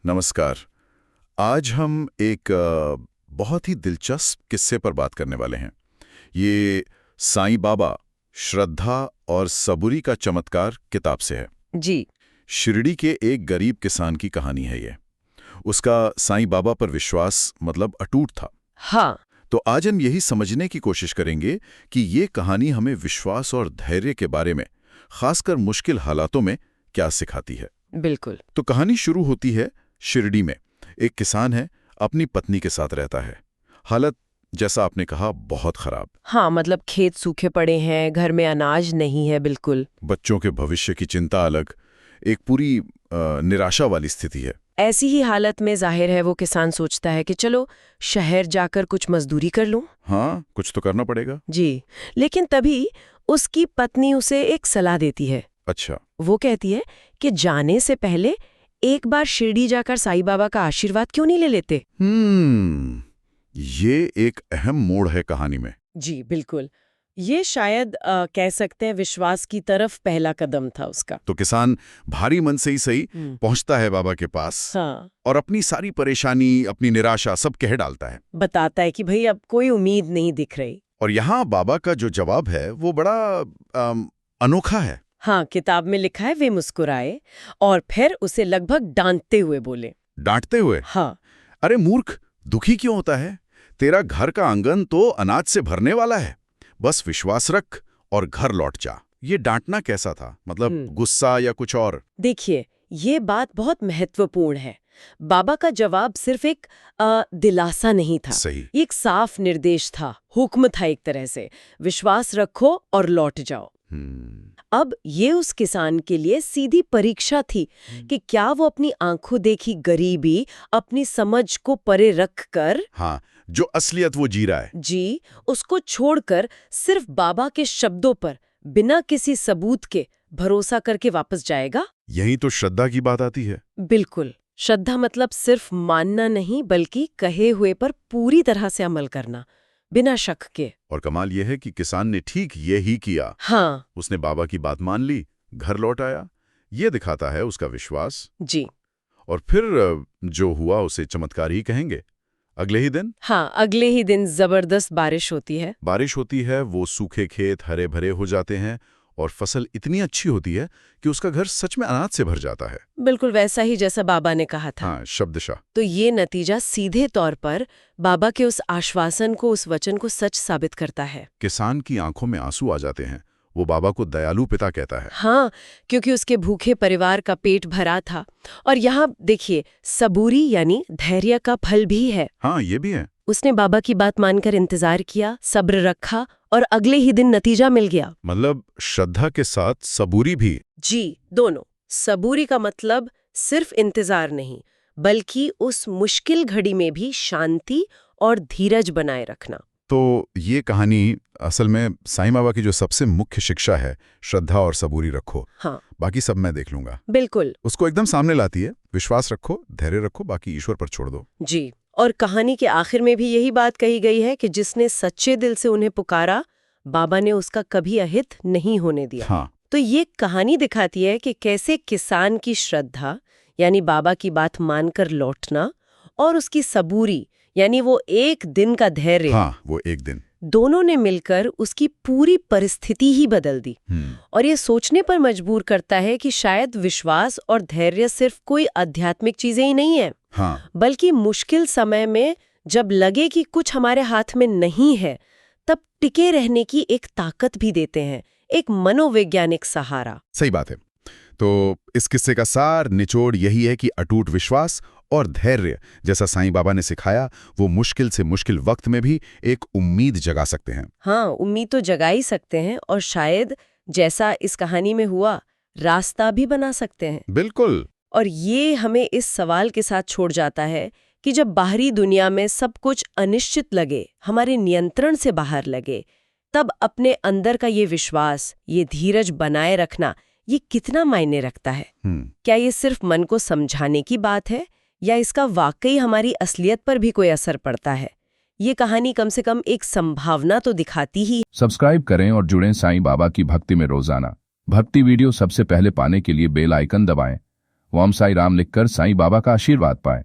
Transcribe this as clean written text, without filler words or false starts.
नमस्कार। आज हम एक बहुत ही दिलचस्प किस्से पर बात करने वाले हैं। ये साईं बाबा, श्रद्धा और सबूरी का चमत्कार किताब से है। जी। शिरडी के एक गरीब किसान की कहानी है ये। उसका साईं बाबा पर विश्वास अटूट था। हाँ। तो आज हम यही समझने की कोशिश करेंगे कि ये कहानी हमें विश्वास और धैर्य के बारे में, खासकर मुश्किल हालातों में, क्या सिखाती है। बिल्कुल। तो कहानी शुरू होती है शिरडी में। एक किसान है, अपनी पत्नी के साथ रहता है। हालत, जैसा आपने कहा, बहुत खराब। हाँ, मतलब खेत सूखे पड़े हैं, घर में अनाज नहीं है बिल्कुल। बच्चों के भविष्य की चिंता अलग, एक पूरी निराशा वाली स्थिति है। ऐसी ही हालत में जाहिर है वो किसान सोचता है कि चलो शहर जाकर कुछ मजदूरी कर लूं। हाँ, कुछ तो करना पड़ेगा। जी। लेकिन तभी उसकी पत्नी उसे एक सलाह देती है। अच्छा। वो कहती है कि जाने से पहले एक बार शिरडी जाकर साईं बाबा का आशीर्वाद क्यों नहीं ले लेते। ये एक अहम मोड़ है कहानी में। जी बिल्कुल। ये शायद कह सकते हैं विश्वास की तरफ पहला कदम था उसका। तो किसान भारी मन से ही सही पहुंचता है बाबा के पास। हाँ। और अपनी सारी परेशानी, अपनी निराशा सब कह डालता है। बताता है कि भाई अब कोई उम्मीद नहीं दिख रही। और यहाँ बाबा का जो जवाब है वो बड़ा अनोखा है। हाँ, किताब में लिखा है वे मुस्कुराए और फिर उसे लगभग डांटते हुए बोले। डांटते हुए? हाँ। अरे मूर्ख, दुखी क्यों होता है? तेरा घर का आंगन तो अनाज से भरने वाला है। बस विश्वास रख और घर लौट जा। ये डांटना कैसा था? गुस्सा या कुछ और? देखिए, ये बात बहुत महत्वपूर्ण है। बाबा का जवाब सिर्फ एक दिलासा नहीं था। सही। ये एक साफ निर्देश था, हुक्म था एक तरह से। विश्वास रखो और लौट जाओ। अब ये उस किसान के लिए सीधी परीक्षा थी कि क्या वो अपनी आंखों देखी गरीबी, अपनी समझ को परे रखकर, हाँ, जो असलियत वो जी रहा है, जी, उसको छोड़कर सिर्फ बाबा के शब्दों पर बिना किसी सबूत के भरोसा करके वापस जाएगा। यही तो श्रद्धा की बात आती है। बिल्कुल। श्रद्धा मतलब सिर्फ मानना नहीं, बल्कि कहे हुए पर पूरी तरह से अमल करना, बिना शक के। और कमाल यह है कि किसान ने ठीक ये ही किया। हाँ। उसने बाबा की बात मान ली, घर लौट आया। ये दिखाता है उसका विश्वास। जी। और फिर जो हुआ उसे चमत्कार ही कहेंगे। अगले ही दिन? हाँ, अगले ही दिन जबरदस्त बारिश होती है। बारिश होती है, वो सूखे खेत हरे भरे हो जाते हैं और फसल इतनी अच्छी होती है कि उसका घर सच में अनाज से भर जाता है। बिल्कुल वैसा ही जैसा बाबा ने कहा था। हाँ, शब्दशः। तो ये नतीजा सीधे तौर पर बाबा के उस आश्वासन को, उस वचन को सच साबित करता है। किसान की आंखों में आंसू आ जाते हैं। वो बाबा को दयालु पिता कहता है। हाँ, क्योंकि उसके भूखे परिवार का पेट भरा था। और यहाँ देखिए, सबूरी यानी धैर्य का फल भी है। हाँ, ये भी है। उसने बाबा की बात मानकर इंतजार किया, सब्र रखा और अगले ही दिन नतीजा मिल गया। श्रद्धा के साथ सबूरी भी। जी, दोनों। सबूरी का मतलब सिर्फ इंतजार नहीं, बल्कि उस मुश्किल घड़ी में भी शांति और धीरज बनाए रखना। तो ये कहानी असल में साईं बाबा की जो सबसे मुख्य शिक्षा है, श्रद्धा और सबूरी रखो। हाँ। बाकी सब मैं देख लूंगा। बिल्कुल। उसको एकदम सामने लाती है। विश्वास रखो, धैर्य रखो, बाकी ईश्वर पर छोड़ दो। जी। और कहानी के आखिर में भी यही बात कही गई है कि जिसने सच्चे दिल से उन्हें पुकारा, बाबा ने उसका कभी अहित नहीं होने दिया। हाँ। तो ये कहानी दिखाती है कि कैसे किसान की श्रद्धा यानी बाबा की बात मानकर लौटना और उसकी सबूरी यानी वो एक दिन का धैर्य, हाँ, वो एक दिन, दोनों ने मिलकर उसकी पूरी परिस्थिति ही बदल दी। और ये सोचने पर मजबूर करता है कि शायद विश्वास और धैर्य सिर्फ कोई आध्यात्मिक चीजें ही नहीं है। हाँ। बल्कि मुश्किल समय में जब लगे कि कुछ हमारे हाथ में नहीं है, तब टिके रहने की एक ताकत भी देते हैं, एक मनोवैज्ञानिक सहारा। सही बात है। तो इस किस्से का सार निचोड़ यही है कि अटूट विश्वास और धैर्य, जैसा साईं बाबा ने सिखाया, वो मुश्किल से मुश्किल वक्त में भी एक उम्मीद जगा सकते हैं। हाँ, उम्मीद तो जगा ही सकते हैं और शायद जैसा इस कहानी में हुआ, रास्ता भी बना सकते हैं। बिल्कुल। और ये हमें इस सवाल के साथ छोड़ जाता है कि जब बाहरी दुनिया में सब कुछ अनिश्चित लगे, हमारे नियंत्रण से बाहर लगे, तब अपने अंदर का ये विश्वास, ये धीरज बनाए रखना, ये कितना मायने रखता है। क्या ये सिर्फ मन को समझाने की बात है या इसका वाकई हमारी असलियत पर भी कोई असर पड़ता है? ये कहानी कम से कम एक संभावना तो दिखाती ही। सब्सक्राइब करें और जुड़ें साईं बाबा की भक्ति में रोजाना। भक्ति वीडियो सबसे पहले पाने के लिए बेल आइकन दबाएं। ओम साई राम लिखकर साईं बाबा का आशीर्वाद पाए।